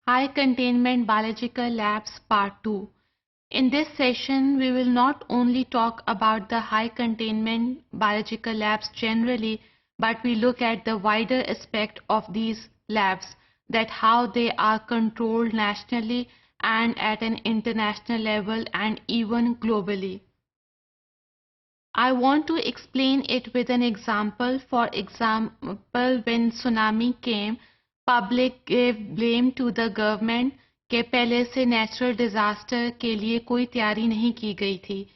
High Containment Biological Labs Part 2. In this session, we will not only talk about the high containment biological labs generally, but we look at the wider aspect of these labs, that how they are controlled nationally and at an international level and even globally. I want to explain it with an example. For example, when tsunami came, public gave blame to the government कि पहले से natural disaster के लिए कोई तैयारी नहीं की गई थी.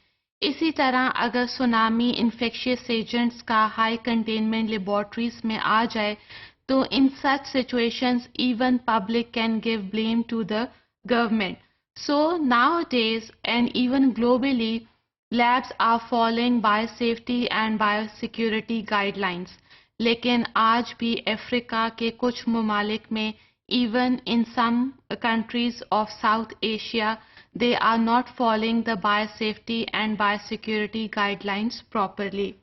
इसी तरह अगर सुनामी इन्फेक्शियस एजेंट्स का हाई कंटेनमेंट लेबोरेटरीज में आ जाए तो in such situations even public can give blame to the government. So nowadays and even globally, labs are following biosafety and biosecurity guidelines. लेकिन आज भी अफ्रीका के कुछ ममालिक में even in some countries of South Asia, they are not following the biosafety and biosecurity guidelines properly.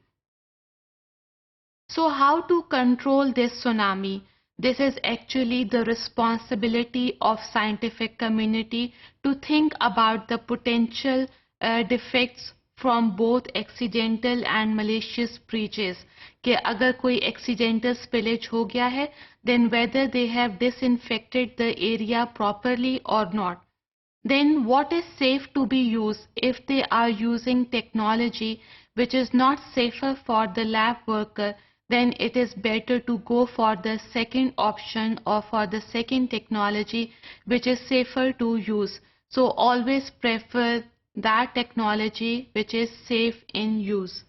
So how to control this tsunami? This is actually the responsibility of scientific community to think about the potential defects from both accidental and malicious breaches. कि अगर कोई accidental spillage हो गया है, then whether they have disinfected the area properly or not. Then what is safe to be used if they are using technology which is not safer for the lab worker, then it is better to go for the second option or for the second technology which is safer to use. So always prefer that technology which is safe in use.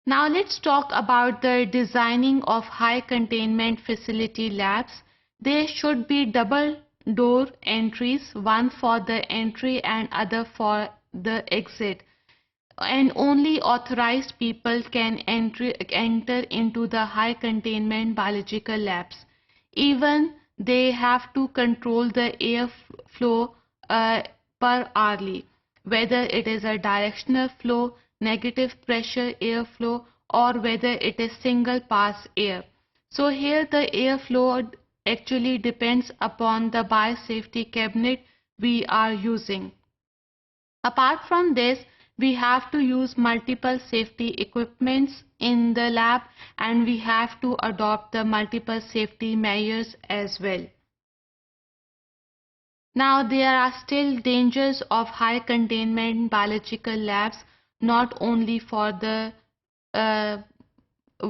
Now let's talk about the designing of high containment facility labs. There should be double door entries, one for the entry and other for the exit. And only authorized people can enter into the high containment biological labs. Even they have to control the airflow per hourly, whether it is a directional flow, negative pressure airflow, or whether it is single pass air. So here the airflow actually depends upon the biosafety cabinet we are using. Apart from this, we have to use multiple safety equipments in the lab and we have to adopt the multiple safety measures as well. Now there are still dangers of high containment biological labs, not only for the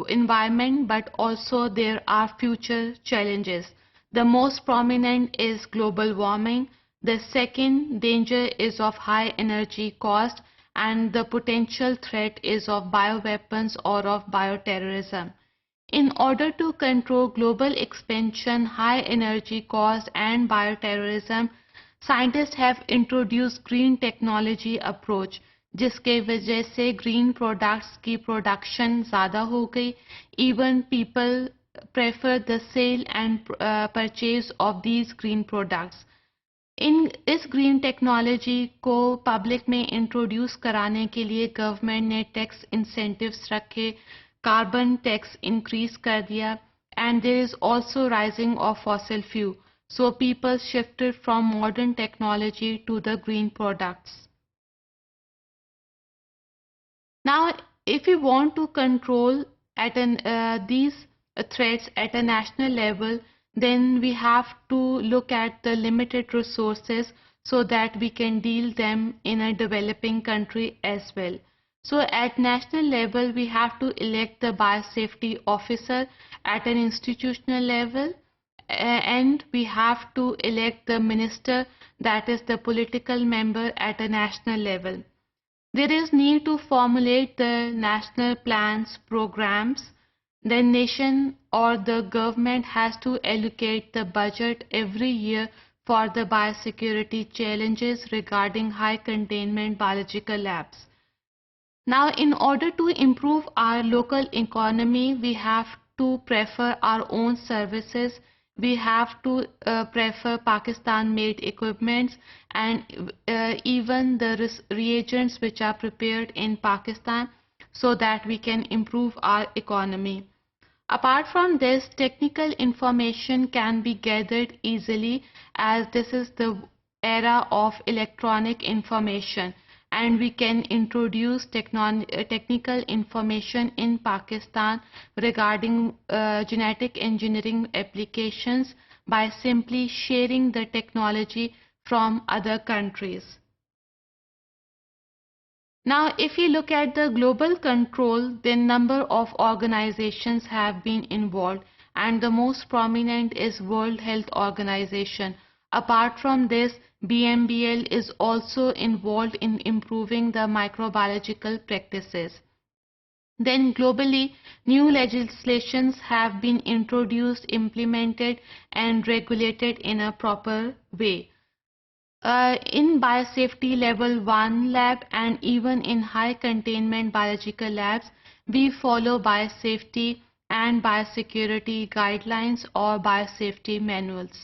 environment but also there are future challenges. The most prominent is global warming. The second danger is of high energy cost and the potential threat is of bioweapons or of bioterrorism. In order to control global expansion, high energy cost and bioterrorism, scientists have introduced green technology approach, जिसके वजह से green products की production ज़्यादा हो गई. Even people prefer the sale and purchase of these green products. इन इस green technology को public में इंट्रोड्यूस कराने के लिए गवर्नमेंट ने टैक्स इंसेंटिव्स रखे, कार्बन टैक्स इंक्रीज कर दिया and there is also rising of fossil fuel. So people shifted from modern technology to the green products. Now if we want to control these threats at a national level, then we have to look at the limited resources so that we can deal them in a developing country as well. So at national level, we have to elect the biosafety officer at an institutional level and we have to elect the minister, that is the political member at a national level. There is need to formulate the national plans, programs. The nation or the government has to allocate the budget every year for the biosecurity challenges regarding high containment biological labs. Now, in order to improve our local economy, we have to prefer our own services. We have to prefer Pakistan-made equipments and even the reagents which are prepared in Pakistan, so that we can improve our economy. Apart from this, technical information can be gathered easily as this is the era of electronic information, and we can introduce technical information in Pakistan regarding genetic engineering applications by simply sharing the technology from other countries. Now, if you look at the global control, the number of organizations have been involved, and the most prominent is World Health Organization. Apart from this, BMBL is also involved in improving the microbiological practices. Then globally, new legislations have been introduced, implemented, and regulated in a proper way. In biosafety level 1 lab and even in high containment biological labs, we follow biosafety and biosecurity guidelines or biosafety manuals.